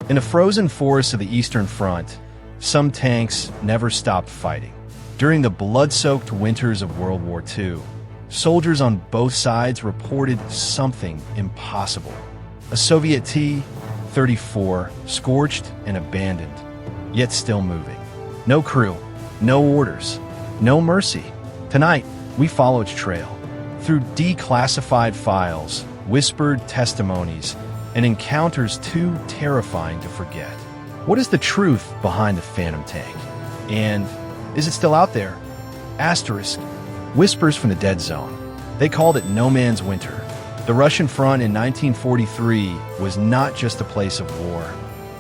In the frozen forests of the Eastern Front, some tanks never stopped fighting. During the blood-soaked winters of World War II, soldiers on both sides reported something impossible. A Soviet T-34, scorched and abandoned, yet still moving. No crew, no orders, no mercy. Tonight, we follow its trail. Through declassified files, whispered testimonies, and encounters too terrifying to forget. What is the truth behind the Phantom tank? And is it still out there? Asterisk. Whispers from the Dead Zone. They called it No Man's Winter. The Russian front in 1943 was not just a place of war.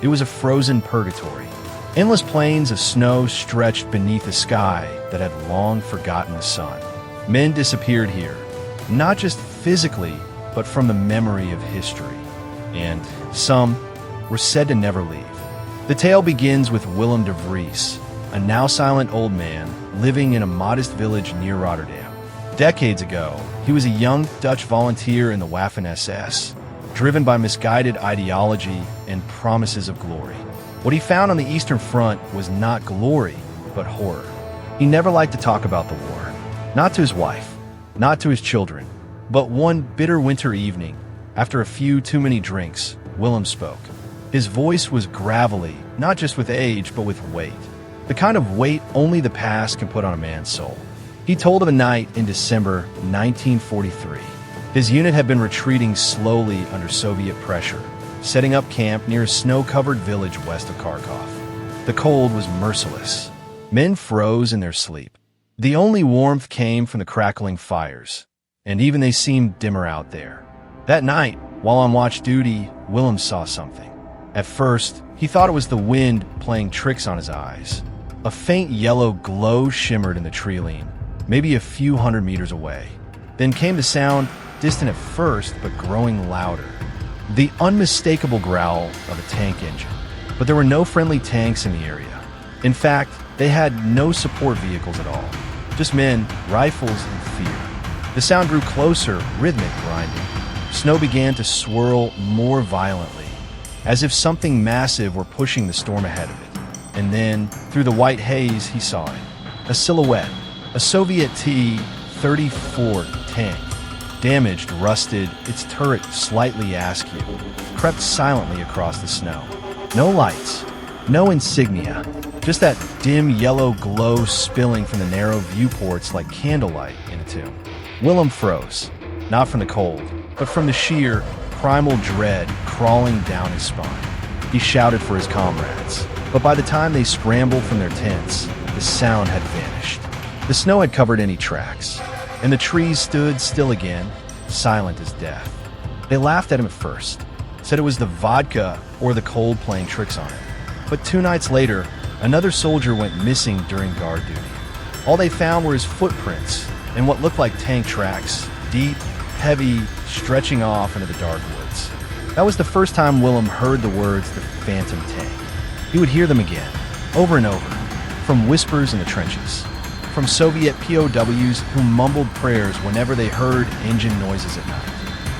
It was a frozen purgatory. Endless plains of snow stretched beneath a sky that had long forgotten the sun. Men disappeared here, not just physically, but from the memory of history. And some were said to never leave. The tale begins with Willem de Vries, a now silent old man living in a modest village near Rotterdam. Decades ago, he was a young Dutch volunteer in the Waffen-SS, driven by misguided ideology and promises of glory. What he found on the Eastern Front was not glory, but horror. He never liked to talk about the war, not to his wife, not to his children. But one bitter winter evening, after a few too many drinks, Willem spoke. His voice was gravelly, not just with age, but with weight. The kind of weight only the past can put on a man's soul. He told of a night in December 1943. His unit had been retreating slowly under Soviet pressure, setting up camp near a snow-covered village west of Kharkov. The cold was merciless. Men froze in their sleep. The only warmth came from the crackling fires, and even they seemed dimmer out there. That night, while on watch duty, Willem saw something. At first, he thought it was the wind playing tricks on his eyes. A faint yellow glow shimmered in the tree line, maybe a few hundred meters away. Then came the sound, distant at first, but growing louder. The unmistakable growl of a tank engine. But there were no friendly tanks in the area. In fact, they had no support vehicles at all. Just men, rifles, and fear. The sound grew closer, rhythmic grinding. Snow began to swirl more violently, as if something massive were pushing the storm ahead of it. And then, through the white haze, he saw it. A silhouette. A Soviet T-34 tank. Damaged, rusted, its turret slightly askew, crept silently across the snow. No lights, no insignia, just that dim yellow glow spilling from the narrow viewports like candlelight in a tomb. Willem froze, not from the cold, but from the sheer, primal dread crawling down his spine. He shouted for his comrades, but by the time they scrambled from their tents, the sound had vanished. The snow had covered any tracks, and the trees stood still again, silent as death. They laughed at him at first, said it was the vodka or the cold playing tricks on him. But 2 nights later, another soldier went missing during guard duty. All they found were his footprints and what looked like tank tracks, deep, heavy, stretching off into the dark woods. That was the first time Willem heard the words the Phantom tank. He would hear them again, over and over, from whispers in the trenches, from Soviet POWs who mumbled prayers whenever they heard engine noises at night,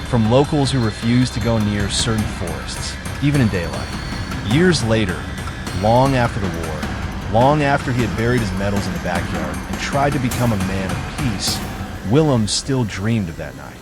from locals who refused to go near certain forests, even in daylight. Years later, long after the war, long after he had buried his medals in the backyard and tried to become a man of peace, Willem still dreamed of that night.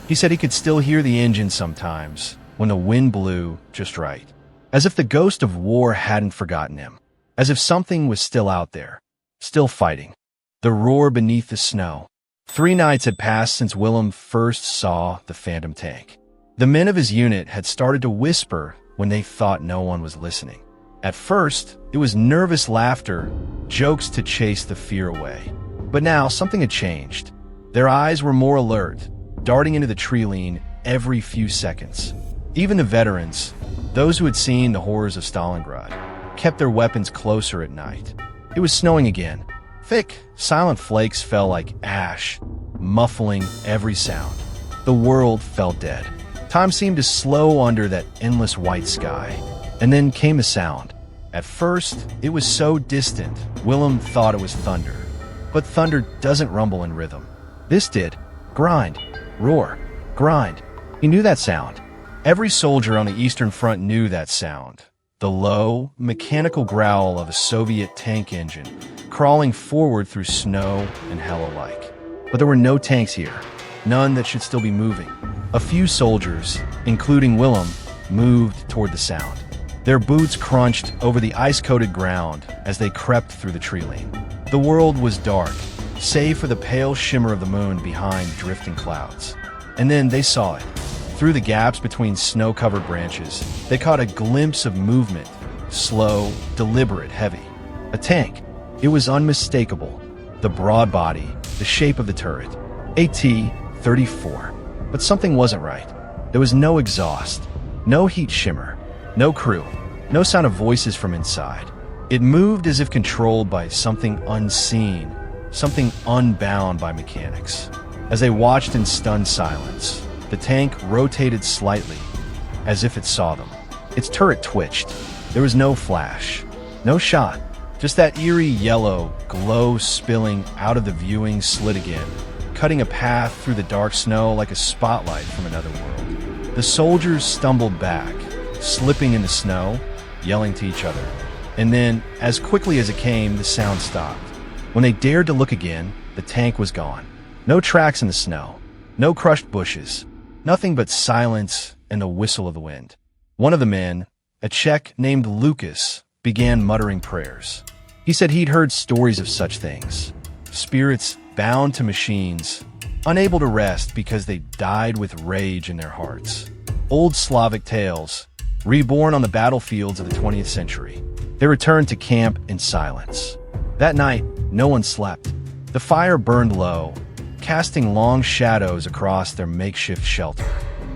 He said he could still hear the engine sometimes, when the wind blew just right. As if the ghost of war hadn't forgotten him. As if something was still out there, still fighting. The roar beneath the snow. 3 nights had passed since Willem first saw the Phantom tank. The men of his unit had started to whisper when they thought no one was listening. At first, it was nervous laughter, jokes to chase the fear away. But now, something had changed. Their eyes were more alert, darting into the tree line every few seconds. Even the veterans, those who had seen the horrors of Stalingrad, kept their weapons closer at night. It was snowing again. Thick, silent flakes fell like ash, muffling every sound. The world felt dead. Time seemed to slow under that endless white sky. And then came a sound. At first, it was so distant, Willem thought it was thunder. But thunder doesn't rumble in rhythm. This did. Grind. Roar. Grind. He knew that sound. Every soldier on the Eastern Front knew that sound. the low, mechanical growl of a Soviet tank engine crawling forward through snow and hell alike. But there were no tanks here, none that should still be moving. A few soldiers, including Willem, moved toward the sound. Their boots crunched over the ice-coated ground as they crept through the tree lane. The world was dark, save for the pale shimmer of the moon behind drifting clouds. And then they saw it. Through the gaps between snow-covered branches, they caught a glimpse of movement, slow, deliberate, heavy. A tank. It was unmistakable. The broad body, the shape of the turret. AT-34. But something wasn't right. There was no exhaust, no heat shimmer, no crew, no sound of voices from inside. It moved as if controlled by something unseen, something unbound by mechanics. As they watched in stunned silence, the tank rotated slightly, as if it saw them. Its turret twitched. There was no flash, no shot, just that eerie yellow glow spilling out of the viewing slit again, cutting a path through the dark snow like a spotlight from another world. The soldiers stumbled back, slipping in the snow, yelling to each other. And then, as quickly as it came, the sound stopped. When they dared to look again, the tank was gone. No tracks in the snow, no crushed bushes, nothing but silence and the whistle of the wind. One of the men, a Czech named Lucas, began muttering prayers. He said he'd heard stories of such things. Spirits bound to machines, unable to rest because they died with rage in their hearts. Old Slavic tales, reborn on the battlefields of the 20th century. They returned to camp in silence. That night, no one slept. The fire burned low, casting long shadows across their makeshift shelter.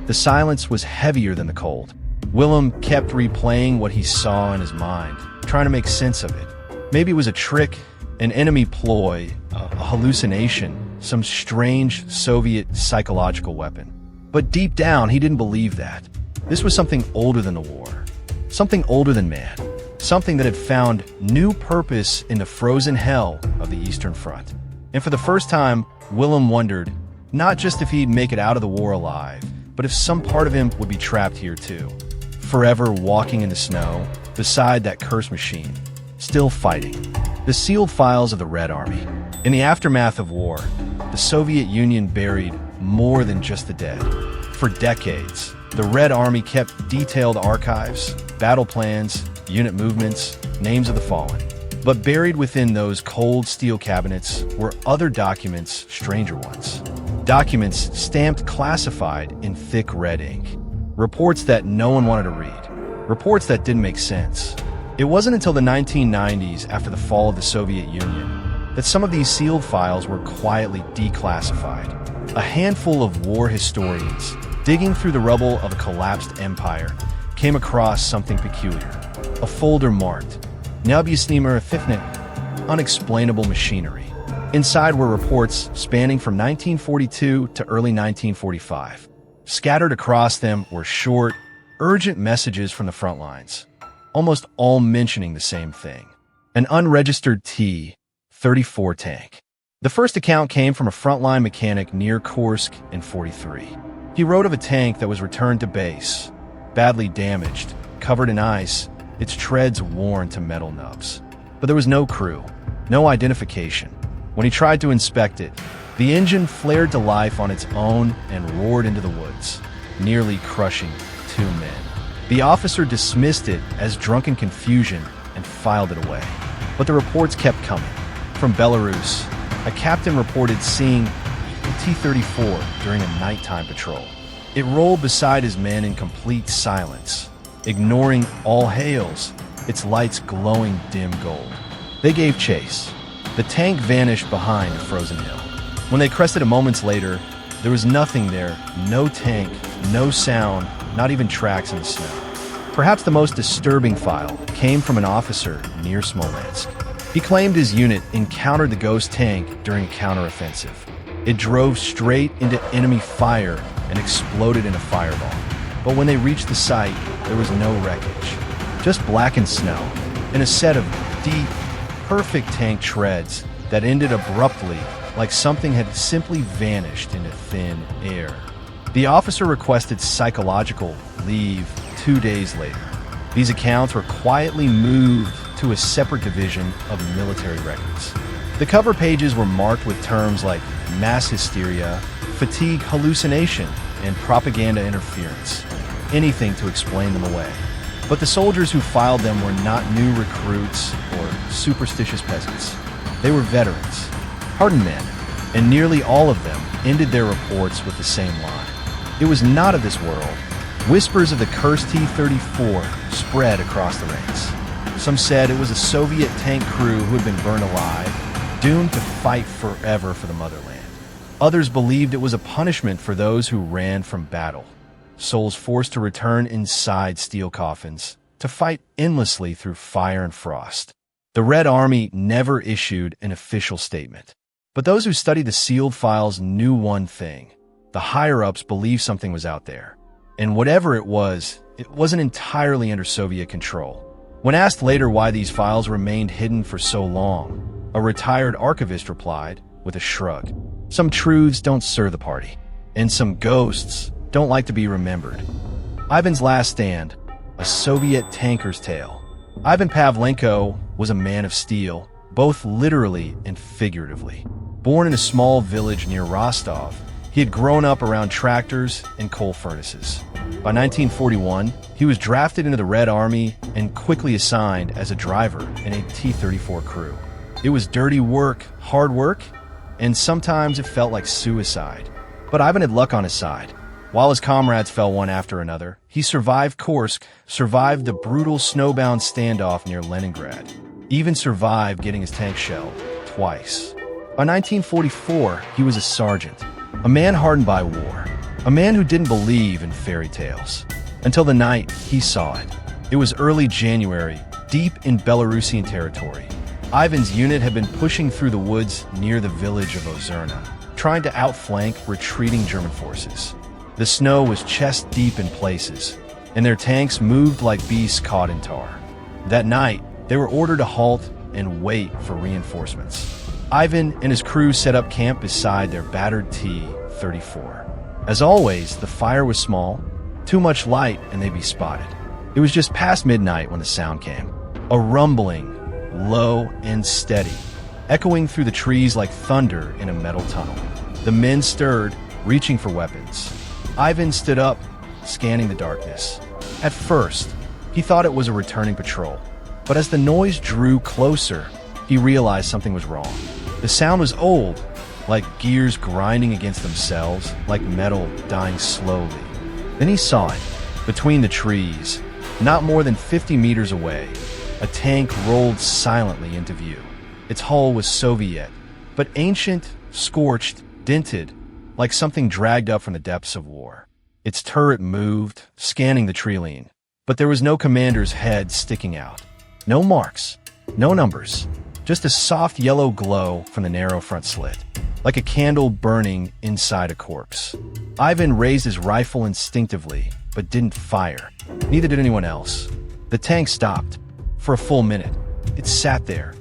The silence was heavier than the cold. Willem kept replaying what he saw in his mind, trying to make sense of it. Maybe it was a trick, an enemy ploy, a hallucination, some strange Soviet psychological weapon. But deep down, he didn't believe that. This was something older than the war, something older than man, something that had found new purpose in the frozen hell of the Eastern Front. And for the first time, Willem wondered, not just if he'd make it out of the war alive, but if some part of him would be trapped here too, forever walking in the snow, beside that cursed machine, still fighting. The sealed files of the Red Army. In the aftermath of war, the Soviet Union buried more than just the dead. For decades, the Red Army kept detailed archives, battle plans, unit movements, names of the fallen. But buried within those cold steel cabinets were other documents, stranger ones. Documents stamped classified in thick red ink. Reports that no one wanted to read. Reports that didn't make sense. It wasn't until the 1990s, after the fall of the Soviet Union, that some of these sealed files were quietly declassified. A handful of war historians, digging through the rubble of a collapsed empire, came across something peculiar. A folder marked Neobjasnimая technik, unexplainable machinery. Inside were reports spanning from 1942 to early 1945. Scattered across them were short, urgent messages from the front lines, almost all mentioning the same thing: an unregistered T-34 tank. The first account came from a frontline mechanic near Kursk in '43. He wrote of a tank that was returned to base, badly damaged, covered in ice, its treads worn to metal nubs. But there was no crew, no identification. When he tried to inspect it, the engine flared to life on its own and roared into the woods, nearly crushing 2 men. The officer dismissed it as drunken confusion and filed it away. But the reports kept coming. From Belarus, a captain reported seeing a T-34 during a nighttime patrol. It rolled beside his men in complete silence, ignoring all hails, its lights glowing dim gold. They gave chase. The tank vanished behind a frozen hill. When they crested it moments later, there was nothing there, no tank, no sound, not even tracks in the snow. Perhaps the most disturbing file came from an officer near Smolensk. He claimed his unit encountered the ghost tank during a counteroffensive. It drove straight into enemy fire and exploded in a fireball. But when they reached the site, there was no wreckage, just blackened snow and a set of deep, perfect tank treads that ended abruptly, like something had simply vanished into thin air. The officer requested psychological leave 2 days later. These accounts were quietly moved to a separate division of military records. The cover pages were marked with terms like mass hysteria, fatigue hallucination, and propaganda interference, anything to explain them away. But the soldiers who filed them were not new recruits or superstitious peasants. They were veterans, hardened men, and nearly all of them ended their reports with the same line. It was not of this world. Whispers of the cursed T-34 spread across the ranks. Some said it was a Soviet tank crew who had been burned alive, doomed to fight forever for the motherland. Others believed it was a punishment for those who ran from battle, souls forced to return inside steel coffins, to fight endlessly through fire and frost. The Red Army never issued an official statement. But those who studied the sealed files knew one thing. The higher-ups believed something was out there. And whatever it wasn't entirely under Soviet control. When asked later why these files remained hidden for so long, a retired archivist replied with a shrug. Some truths don't serve the party, and some ghosts don't like to be remembered. Ivan's Last Stand, a Soviet tanker's tale. Ivan Pavlenko was a man of steel, both literally and figuratively. Born in a small village near Rostov, he had grown up around tractors and coal furnaces. By 1941, he was drafted into the Red Army and quickly assigned as a driver in a T-34 crew. It was dirty work, hard work, and sometimes it felt like suicide. But Ivan had luck on his side. While his comrades fell one after another, he survived Kursk, survived the brutal snowbound standoff near Leningrad, even survived getting his tank shelled twice. By 1944, he was a sergeant, a man hardened by war, a man who didn't believe in fairy tales. Until the night he saw it. It was early January, deep in Belarusian territory. Ivan's unit had been pushing through the woods near the village of Ozerna, trying to outflank retreating German forces. The snow was chest-deep in places, and their tanks moved like beasts caught in tar. That night, they were ordered to halt and wait for reinforcements. Ivan and his crew set up camp beside their battered T-34. As always, the fire was small, too much light, and they'd be spotted. It was just past midnight when the sound came. A rumbling, low and steady, echoing through the trees like thunder in a metal tunnel. The men stirred, reaching for weapons. Ivan stood up, scanning the darkness. At first, he thought it was a returning patrol, but as the noise drew closer, he realized something was wrong. The sound was old, like gears grinding against themselves, like metal dying slowly. Then he saw it, between the trees, not more than 50 meters away. A tank rolled silently into view. Its hull was Soviet, but ancient, scorched, dented, like something dragged up from the depths of war. Its turret moved, scanning the tree line, but there was no commander's head sticking out. No marks, no numbers, just a soft yellow glow from the narrow front slit, like a candle burning inside a corpse. Ivan raised his rifle instinctively, but didn't fire. Neither did anyone else. The tank stopped. For a full minute, it sat there,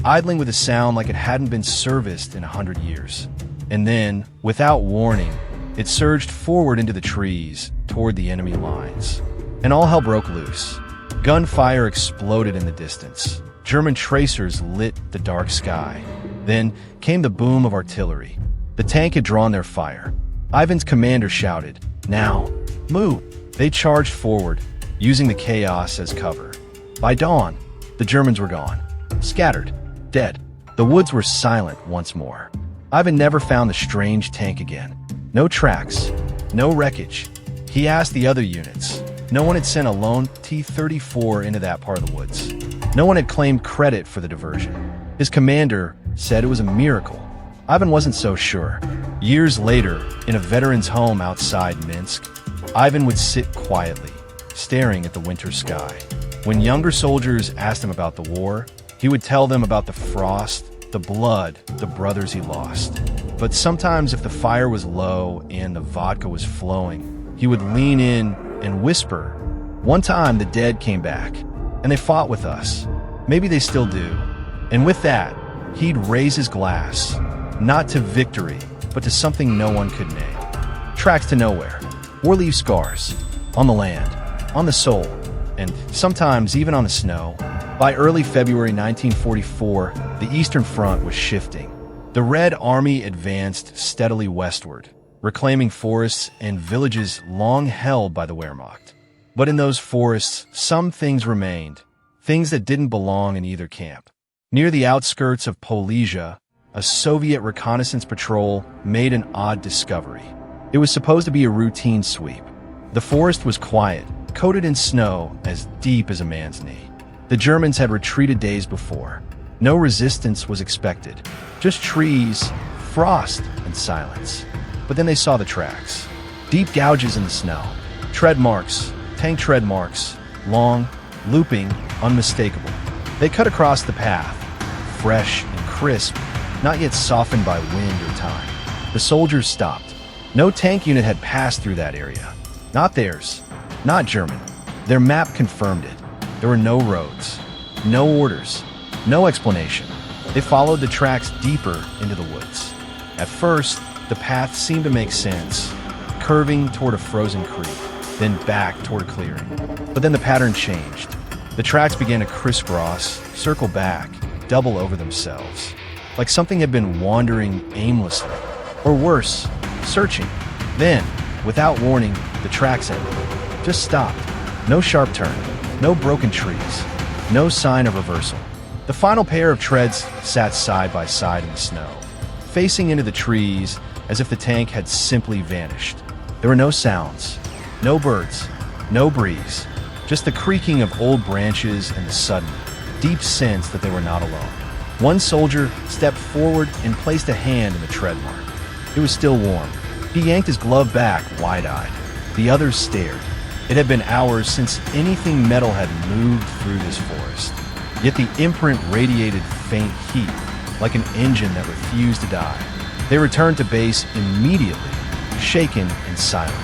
idling with a sound like it hadn't been serviced in 100 years. And then, without warning, it surged forward into the trees, toward the enemy lines. And all hell broke loose. Gunfire exploded in the distance. German tracers lit the dark sky. Then came the boom of artillery. The tank had drawn their fire. Ivan's commander shouted, "Now, move!" They charged forward, using the chaos as cover. By dawn, the Germans were gone, scattered, dead. The woods were silent once more. Ivan never found the strange tank again. No tracks, no wreckage. He asked the other units. No one had sent a lone T-34 into that part of the woods. No one had claimed credit for the diversion. His commander said it was a miracle. Ivan wasn't so sure. Years later, in a veteran's home outside Minsk, Ivan would sit quietly, staring at the winter sky. When younger soldiers asked him about the war, he would tell them about the frost, the blood, the brothers he lost. But sometimes if the fire was low and the vodka was flowing, he would lean in and whisper, "One time the dead came back, and they fought with us. Maybe they still do." And with that, he'd raise his glass, not to victory, but to something no one could name. Tracks to nowhere, or leave scars, on the land, on the soul, and sometimes even on the snow. By early February 1944, the Eastern Front was shifting. The Red Army advanced steadily westward, reclaiming forests and villages long held by the Wehrmacht. But in those forests, some things remained, things that didn't belong in either camp. Near the outskirts of Polesia, a Soviet reconnaissance patrol made an odd discovery. It was supposed to be a routine sweep. The forest was quiet, coated in snow as deep as a man's knee. The Germans had retreated days before. No resistance was expected, just trees, frost, and silence. But then they saw the tracks. Deep gouges in the snow. Tread marks, tank tread marks, long, looping, unmistakable. They cut across the path, fresh and crisp, not yet softened by wind or time. The soldiers stopped. No tank unit had passed through that area. Not theirs, not German. Their map confirmed it. There were no roads, no orders, no explanation. They followed the tracks deeper into the woods. At first, the path seemed to make sense, curving toward a frozen creek, then back toward a clearing. But then the pattern changed. The tracks began to crisscross, circle back, double over themselves, like something had been wandering aimlessly, or worse, searching. Then, without warning, the tracks ended. Just stopped. No sharp turn, no broken trees, no sign of reversal. The final pair of treads sat side by side in the snow, facing into the trees as if the tank had simply vanished. There were no sounds, no birds, no breeze, just the creaking of old branches and the sudden, deep sense that they were not alone. One soldier stepped forward and placed a hand in the tread mark. It was still warm. He yanked his glove back, wide-eyed. The others stared. It had been hours since anything metal had moved through this forest. Yet the imprint radiated faint heat, like an engine that refused to die. They returned to base immediately, shaken and silent.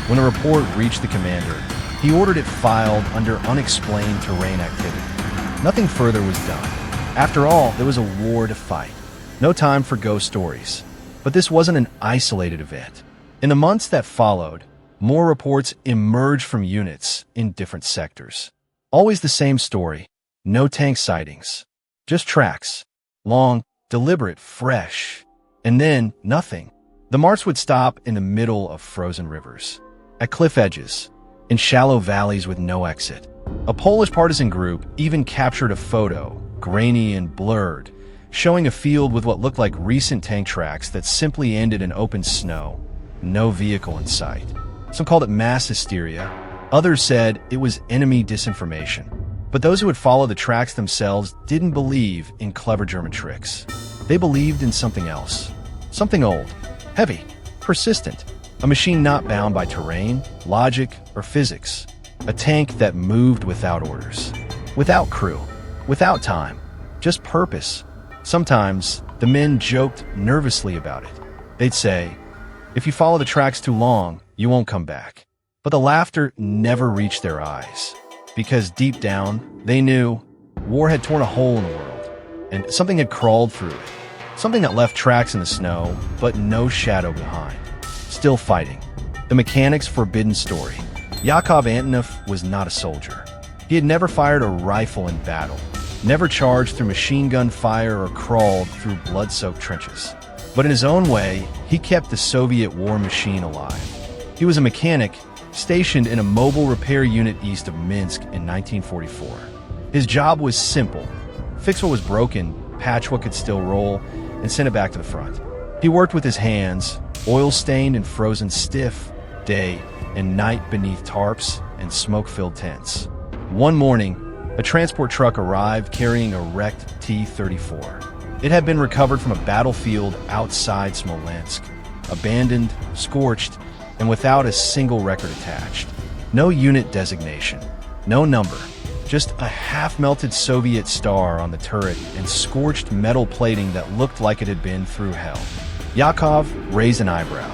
When a report reached the commander, he ordered it filed under unexplained terrain activity. Nothing further was done. After all, there was a war to fight. No time for ghost stories. But this wasn't an isolated event. In the months that followed, more reports emerged from units in different sectors. Always the same story. No tank sightings. Just tracks. Long, deliberate, fresh. And then, nothing. The march would stop in the middle of frozen rivers. At cliff edges. In shallow valleys with no exit. A Polish partisan group even captured a photo, grainy and blurred, showing a field with what looked like recent tank tracks that simply ended in open snow. No vehicle in sight. Some called it mass hysteria. Others said it was enemy disinformation. But those who would follow the tracks themselves didn't believe in clever German tricks. They believed in something else. Something old, heavy, persistent. A machine not bound by terrain, logic, or physics. A tank that moved without orders. Without crew. Without time. Just purpose. Sometimes, the men joked nervously about it. They'd say, "If you follow the tracks too long, you won't come back." But the laughter never reached their eyes. Because deep down, they knew war had torn a hole in the world, and something had crawled through it. Something that left tracks in the snow, but no shadow behind. Still fighting. The mechanic's forbidden story. Yakov Antonov was not a soldier. He had never fired a rifle in battle, never charged through machine gun fire or crawled through blood-soaked trenches. But in his own way, he kept the Soviet war machine alive. He was a mechanic stationed in a mobile repair unit east of Minsk in 1944. His job was simple. Fix what was broken, patch what could still roll, and send it back to the front. He worked with his hands, oil-stained and frozen stiff, day and night beneath tarps and smoke-filled tents. One morning, a transport truck arrived carrying a wrecked T-34. It had been recovered from a battlefield outside Smolensk, abandoned, scorched, and without a single record attached. No unit designation, no number, just a half-melted Soviet star on the turret and scorched metal plating that looked like it had been through hell. Yakov raised an eyebrow.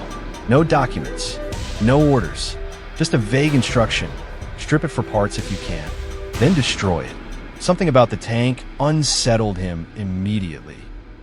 No documents, no orders, just a vague instruction. Strip it for parts if you can, then destroy it. Something about the tank unsettled him immediately.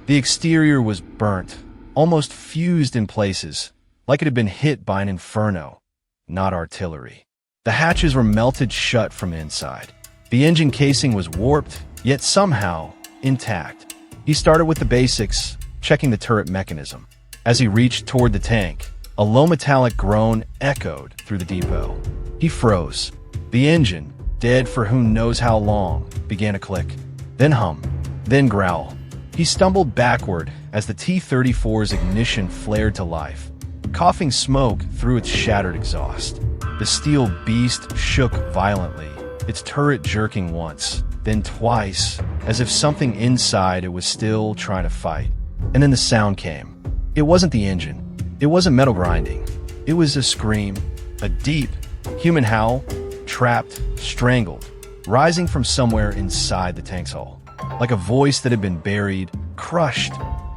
The exterior was burnt, almost fused in places, like it had been hit by an inferno, not artillery. The hatches were melted shut from inside. The engine casing was warped, yet somehow intact. He started with the basics, checking the turret mechanism. As he reached toward the tank, a low metallic groan echoed through the depot. He froze. The engine, dead for who knows how long, began to click, then hum, then growl. He stumbled backward as the T-34's ignition flared to life, coughing smoke through its shattered exhaust. The steel beast shook violently, its turret jerking once, then twice, as if something inside it was still trying to fight. And then the sound came. It wasn't the engine. It wasn't metal grinding. It was a scream, a deep, human howl, trapped, strangled, rising from somewhere inside the tank's hull, like a voice that had been buried, crushed,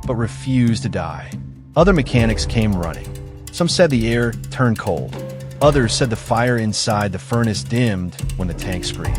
but refused to die. Other mechanics came running. Some said the air turned cold. Others said the fire inside the furnace dimmed when the tank screamed.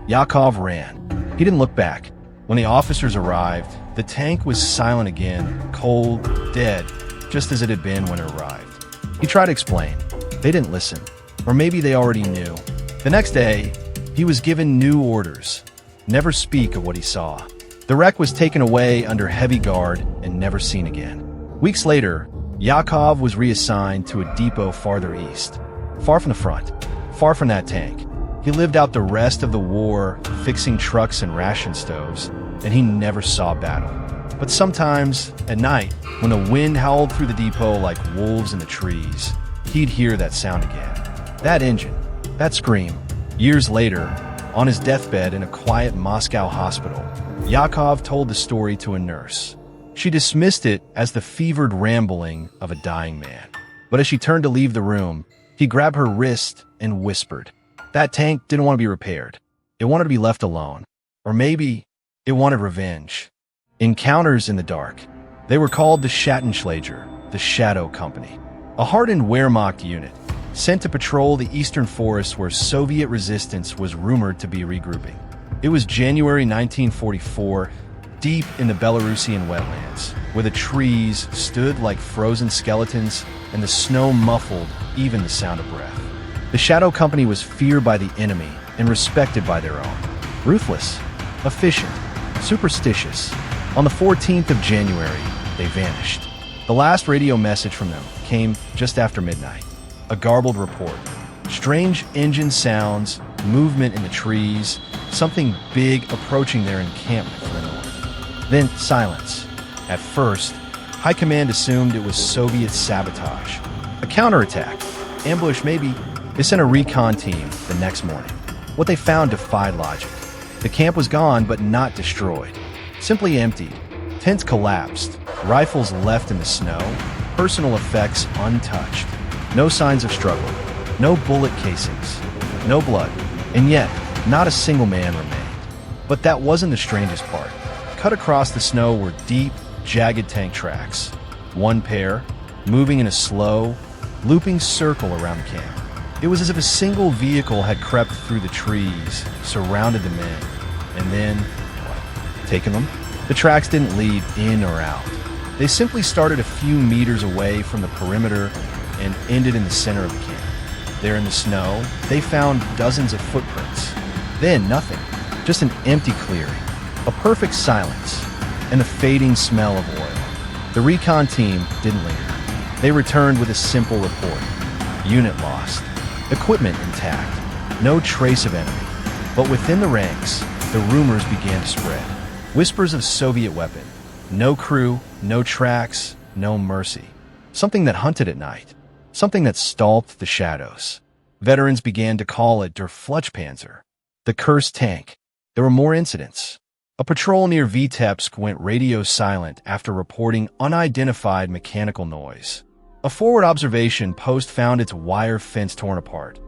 Yakov ran. He didn't look back. When the officers arrived, the tank was silent again, cold, dead, just as it had been when it arrived. He tried to explain. They didn't listen. Or maybe they already knew. The next day, he was given new orders. Never speak of what he saw. The wreck was taken away under heavy guard and never seen again. Weeks later, Yakov was reassigned to a depot farther east, far from the front, far from that tank. He lived out the rest of the war fixing trucks and ration stoves, and he never saw battle. But sometimes, at night, when the wind howled through the depot like wolves in the trees, he'd hear that sound again. That engine, that scream. Years later, on his deathbed in a quiet Moscow hospital, Yakov told the story to a nurse. She dismissed it as the fevered rambling of a dying man. But as she turned to leave the room, he grabbed her wrist and whispered. That tank didn't want to be repaired. It wanted to be left alone. Or maybe it wanted revenge. Encounters in the dark. They were called the Schattenschläger, the Shadow Company, a hardened Wehrmacht unit sent to patrol the eastern forests where Soviet resistance was rumored to be regrouping. It was January 1944, deep in the Belarusian wetlands, where the trees stood like frozen skeletons and the snow muffled even the sound of breath. The Shadow Company was feared by the enemy and respected by their own. Ruthless, efficient, superstitious. On the 14th of January, they vanished. The last radio message from them came just after midnight. A garbled report. Strange engine sounds, movement in the trees, something big approaching their encampment from the north. Then silence. At first, High Command assumed it was Soviet sabotage. A counterattack. Ambush maybe. They sent a recon team the next morning. What they found defied logic. The camp was gone but not destroyed. Simply emptied. Tents collapsed. Rifles left in the snow. Personal effects untouched. No signs of struggle. No bullet casings. No blood. And yet, not a single man remained. But that wasn't the strangest part. Cut across the snow were deep, jagged tank tracks. One pair, moving in a slow, looping circle around the camp. It was as if a single vehicle had crept through the trees, surrounded the men, and then, taken them? The tracks didn't lead in or out. They simply started a few meters away from the perimeter and ended in the center of the camp. There in the snow, they found dozens of footprints. Then nothing, just an empty clearing, a perfect silence, and the fading smell of oil. The recon team didn't linger. They returned with a simple report. Unit lost. Equipment intact. No trace of enemy. But within the ranks, the rumors began to spread. Whispers of Soviet weapon. No crew, no tracks, no mercy. Something that hunted at night. Something that stalked the shadows. Veterans began to call it Der Flutschpanzer, the cursed tank. There were more incidents. A patrol near Vitebsk went radio silent after reporting unidentified mechanical noise. A forward observation post found its wire fence torn apart.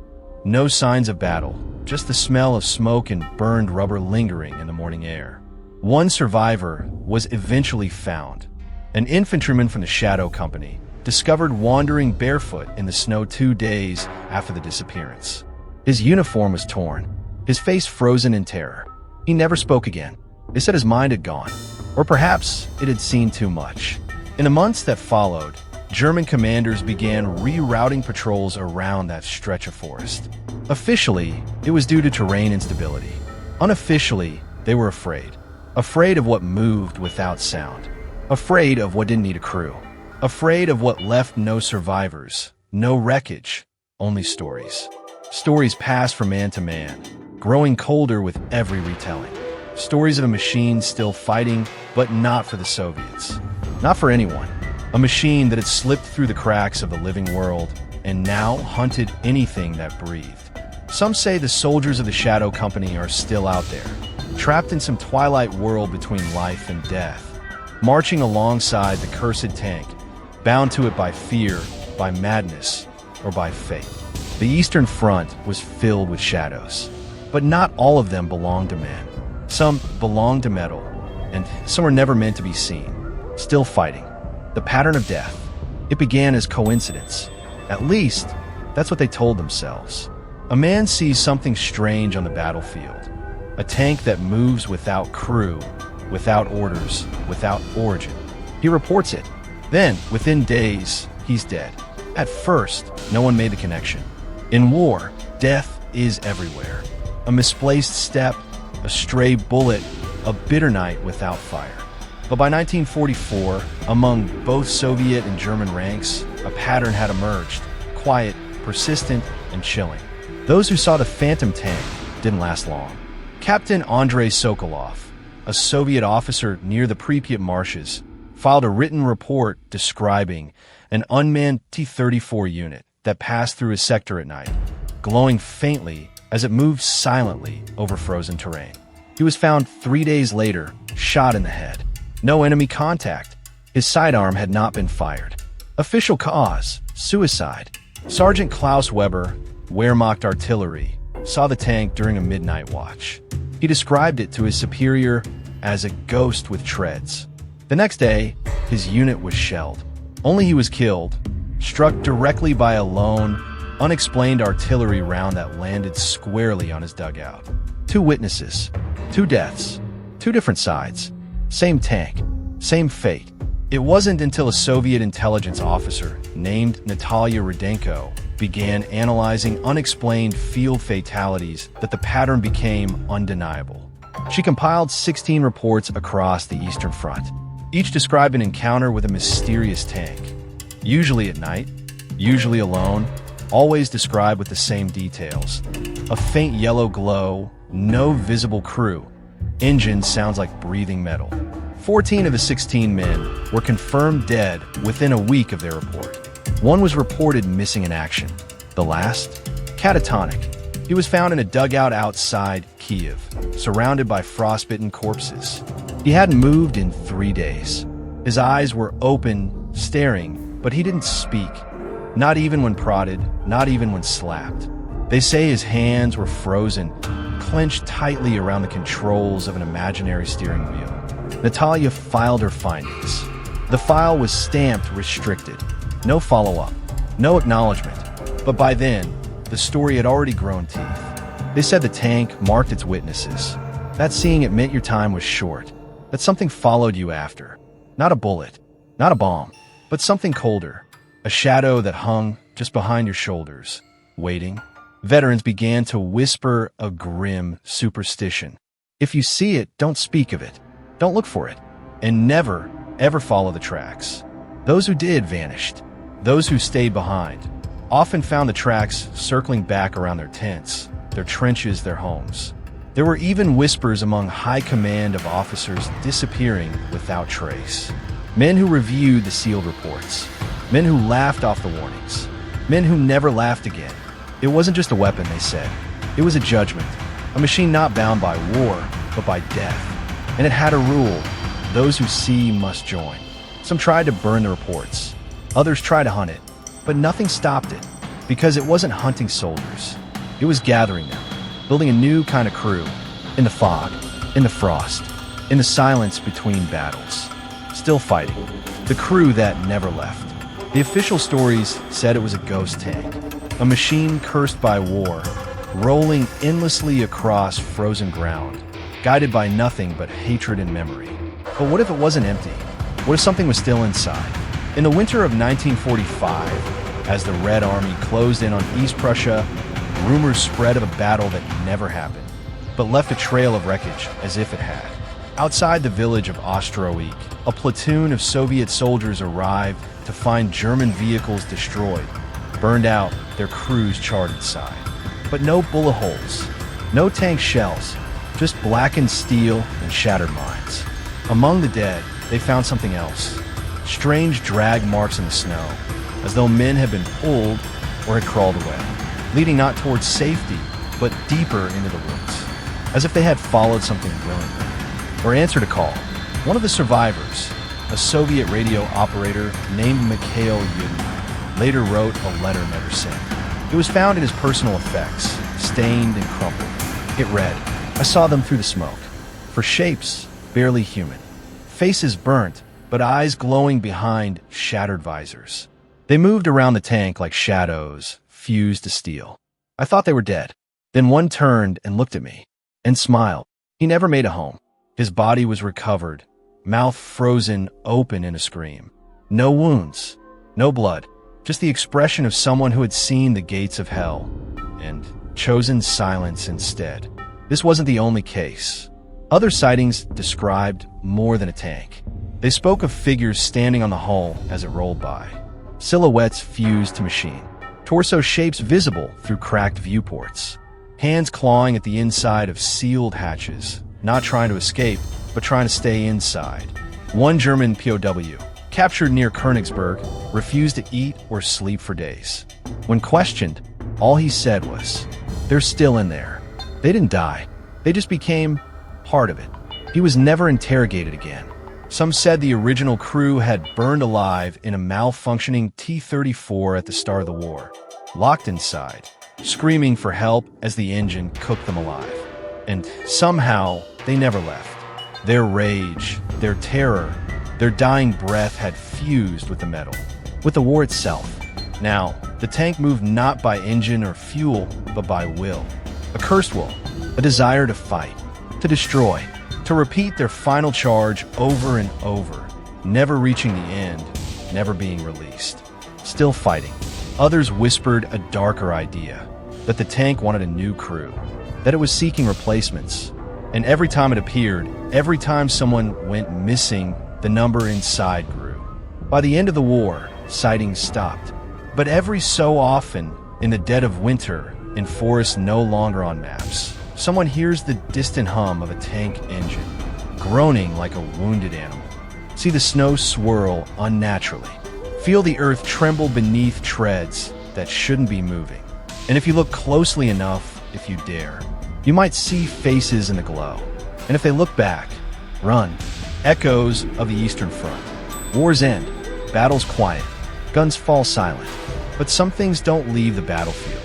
No signs of battle, just the smell of smoke and burned rubber lingering in the morning air. One survivor was eventually found. An infantryman from the Shadow Company, discovered wandering barefoot in the snow 2 days after the disappearance. His uniform was torn, his face frozen in terror. He never spoke again. They said his mind had gone, or perhaps it had seen too much. In the months that followed, German commanders began rerouting patrols around that stretch of forest. Officially, it was due to terrain instability. Unofficially, they were afraid. Afraid of what moved without sound. Afraid of what didn't need a crew. Afraid of what left no survivors, no wreckage, only stories. Stories passed from man to man, growing colder with every retelling. Stories of a machine still fighting, but not for the Soviets. Not for anyone. A machine that had slipped through the cracks of the living world and now hunted anything that breathed. Some say the soldiers of the Shadow Company are still out there, trapped in some twilight world between life and death, marching alongside the cursed tank, bound to it by fear, by madness, or by fate. The Eastern Front was filled with shadows, but not all of them belonged to men. Some belonged to metal, and some were never meant to be seen, still fighting. The pattern of death. It began as coincidence. At least, that's what they told themselves. A man sees something strange on the battlefield. A tank that moves without crew, without orders, without origin. He reports it. Then, within days, he's dead. At first, no one made the connection. In war, death is everywhere. A misplaced step, a stray bullet, a bitter night without fire. But by 1944, among both Soviet and German ranks, a pattern had emerged, quiet, persistent, and chilling. Those who saw the phantom tank didn't last long. Captain Andrei Sokolov, a Soviet officer near the Pripyat marshes, filed a written report describing an unmanned T-34 unit that passed through his sector at night, glowing faintly as it moved silently over frozen terrain. He was found 3 days later, shot in the head. No enemy contact. His sidearm had not been fired. Official cause: suicide. Sergeant Klaus Weber, Wehrmacht artillery, saw the tank during a midnight watch. He described it to his superior as a ghost with treads. The next day, his unit was shelled. Only he was killed, struck directly by a lone, unexplained artillery round that landed squarely on his dugout. 2 witnesses, 2 deaths, 2 different sides, same tank, same fate. It wasn't until a Soviet intelligence officer named Natalia Rudenko began analyzing unexplained field fatalities that the pattern became undeniable. She compiled 16 reports across the Eastern Front, each described an encounter with a mysterious tank, usually at night, usually alone, always described with the same details. A faint yellow glow, no visible crew. Engine sounds like breathing metal. 14 of the 16 men were confirmed dead within a week of their report. 1 was reported missing in action. The last, catatonic. He was found in a dugout outside Kiev, surrounded by frostbitten corpses. He hadn't moved in 3 days. His eyes were open, staring, but he didn't speak. Not even when prodded, not even when slapped. They say his hands were frozen, clenched tightly around the controls of an imaginary steering wheel. Natalia filed her findings. The file was stamped restricted. No follow-up, no acknowledgement. But by then, the story had already grown teeth. They said the tank marked its witnesses. That seeing it meant your time was short. That something followed you after. Not a bullet, not a bomb, but something colder. A shadow that hung just behind your shoulders, waiting. Veterans began to whisper a grim superstition. If you see it, don't speak of it. Don't look for it. And never, ever follow the tracks. Those who did vanished. Those who stayed behind often found the tracks circling back around their tents, their trenches, their homes. There were even whispers among high command of officers disappearing without trace. Men who reviewed the sealed reports. Men who laughed off the warnings. Men who never laughed again. It wasn't just a weapon, they said. It was a judgment. A machine not bound by war, but by death. And it had a rule. Those who see must join. Some tried to burn the reports. Others tried to hunt it. But nothing stopped it, because it wasn't hunting soldiers. It was gathering them, building a new kind of crew. In the fog, in the frost, in the silence between battles. Still fighting. The crew that never left. The official stories said it was a ghost tank. A machine cursed by war, rolling endlessly across frozen ground, guided by nothing but hatred and memory. But what if it wasn't empty? What if something was still inside? In the winter of 1945, as the Red Army closed in on East Prussia, rumors spread of a battle that never happened, but left a trail of wreckage as if it had. Outside the village of Ostrowiec, a platoon of Soviet soldiers arrived to find German vehicles destroyed, burned out, their crews charred inside. But no bullet holes, no tank shells, just blackened steel and shattered mines. Among the dead, they found something else. Strange drag marks in the snow, as though men had been pulled or had crawled away, leading not towards safety, but deeper into the woods, as if they had followed something willingly, or answered a call. One of the survivors, a Soviet radio operator named Mikhail Yudin, later wrote a letter never sent. It was found in his personal effects, stained and crumpled. It read, "I saw them through the smoke, for shapes barely human, faces burnt, but eyes glowing behind shattered visors. They moved around the tank like shadows, fused to steel. I thought they were dead. Then one turned and looked at me, and smiled. He never made a home. His body was recovered, mouth frozen open in a scream. No wounds, no blood, just the expression of someone who had seen the gates of hell and chosen silence instead." This wasn't the only case. Other sightings described more than a tank. They spoke of figures standing on the hull as it rolled by, silhouettes fused to machine, torso shapes visible through cracked viewports, hands clawing at the inside of sealed hatches, not trying to escape, but trying to stay inside. One German POW, captured near Königsberg, refused to eat or sleep for days. When questioned, all he said was, "They're still in there. They didn't die. They just became part of it." He was never interrogated again. Some said the original crew had burned alive in a malfunctioning T-34 at the start of the war, locked inside, screaming for help as the engine cooked them alive. And somehow, they never left. Their rage, their terror, their dying breath had fused with the metal, with the war itself. Now, the tank moved not by engine or fuel, but by will. A cursed will, a desire to fight, to destroy, to repeat their final charge over and over, never reaching the end, never being released. Still fighting. Others whispered a darker idea, that the tank wanted a new crew, that it was seeking replacements. And every time it appeared, every time someone went missing, the number inside grew. By the end of the war, sightings stopped. But every so often, in the dead of winter, in forests no longer on maps, someone hears the distant hum of a tank engine, groaning like a wounded animal. See the snow swirl unnaturally. Feel the earth tremble beneath treads that shouldn't be moving. And if you look closely enough, if you dare, you might see faces in the glow. And if they look back, run. Echoes of the Eastern Front. War's end. Battles quiet. Guns fall silent. But some things don't leave the battlefield.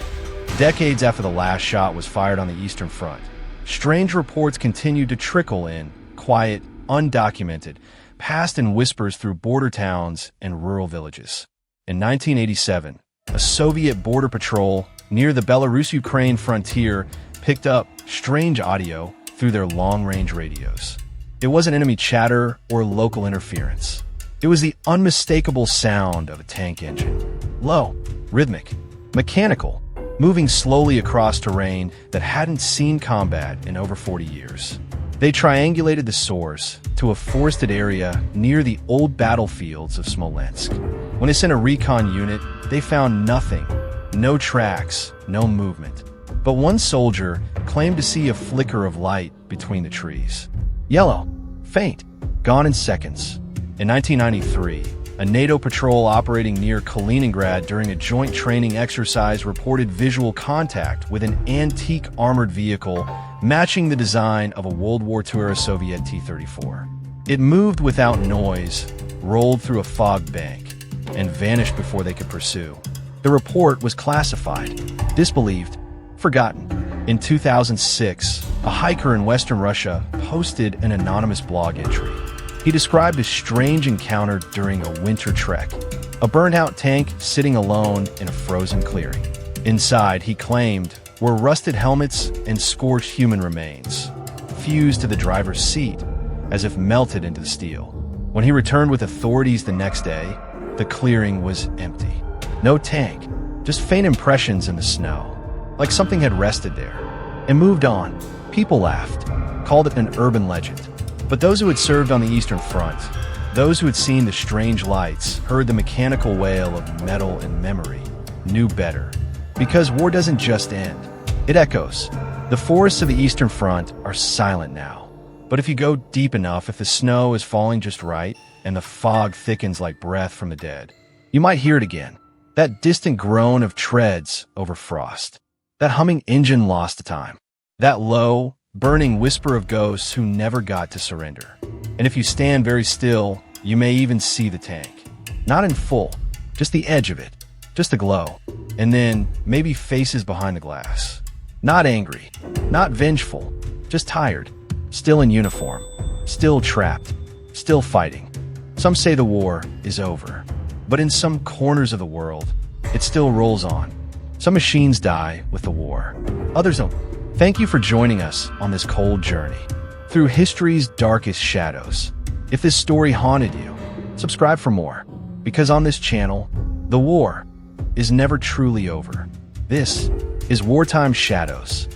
Decades after the last shot was fired on the Eastern Front, strange reports continued to trickle in, quiet, undocumented, passed in whispers through border towns and rural villages. In 1987, a Soviet border patrol near the Belarus-Ukraine frontier picked up strange audio through their long-range radios. It wasn't enemy chatter or local interference. It was the unmistakable sound of a tank engine. Low, rhythmic, mechanical, moving slowly across terrain that hadn't seen combat in over 40 years. They triangulated the source to a forested area near the old battlefields of Smolensk. When they sent a recon unit, they found nothing, no tracks, no movement. But one soldier claimed to see a flicker of light between the trees. Yellow, faint, gone in seconds. In 1993, a NATO patrol operating near Kaliningrad during a joint training exercise reported visual contact with an antique armored vehicle matching the design of a World War II-era Soviet T-34. It moved without noise, rolled through a fog bank, and vanished before they could pursue. The report was classified, disbelieved, forgotten. In 2006, a hiker in Western Russia posted an anonymous blog entry. He described a strange encounter during a winter trek, a burned-out tank sitting alone in a frozen clearing. Inside, he claimed, were rusted helmets and scorched human remains, fused to the driver's seat, as if melted into the steel. When he returned with authorities the next day, The clearing was empty. No tank, just faint impressions in the snow, like something had rested there and moved on. People laughed, called it an urban legend. But those who had served on the Eastern Front, those who had seen the strange lights, heard the mechanical wail of metal and memory, knew better. Because war doesn't just end, it echoes. The forests of the Eastern Front are silent now. But if you go deep enough, if the snow is falling just right, and the fog thickens like breath from the dead, you might hear it again. That distant groan of treads over frost. That humming engine lost to time. That low, burning whisper of ghosts who never got to surrender. And if you stand very still, you may even see the tank. Not in full, just the edge of it, just a glow. And then maybe faces behind the glass. Not angry, not vengeful, just tired. Still in uniform, still trapped, still fighting. Some say the war is over, but in some corners of the world, it still rolls on. Some machines die with the war, others don't. Thank you for joining us on this cold journey through history's darkest shadows. If this story haunted you, subscribe for more, because on this channel, the war is never truly over. This is Wartime Shadows.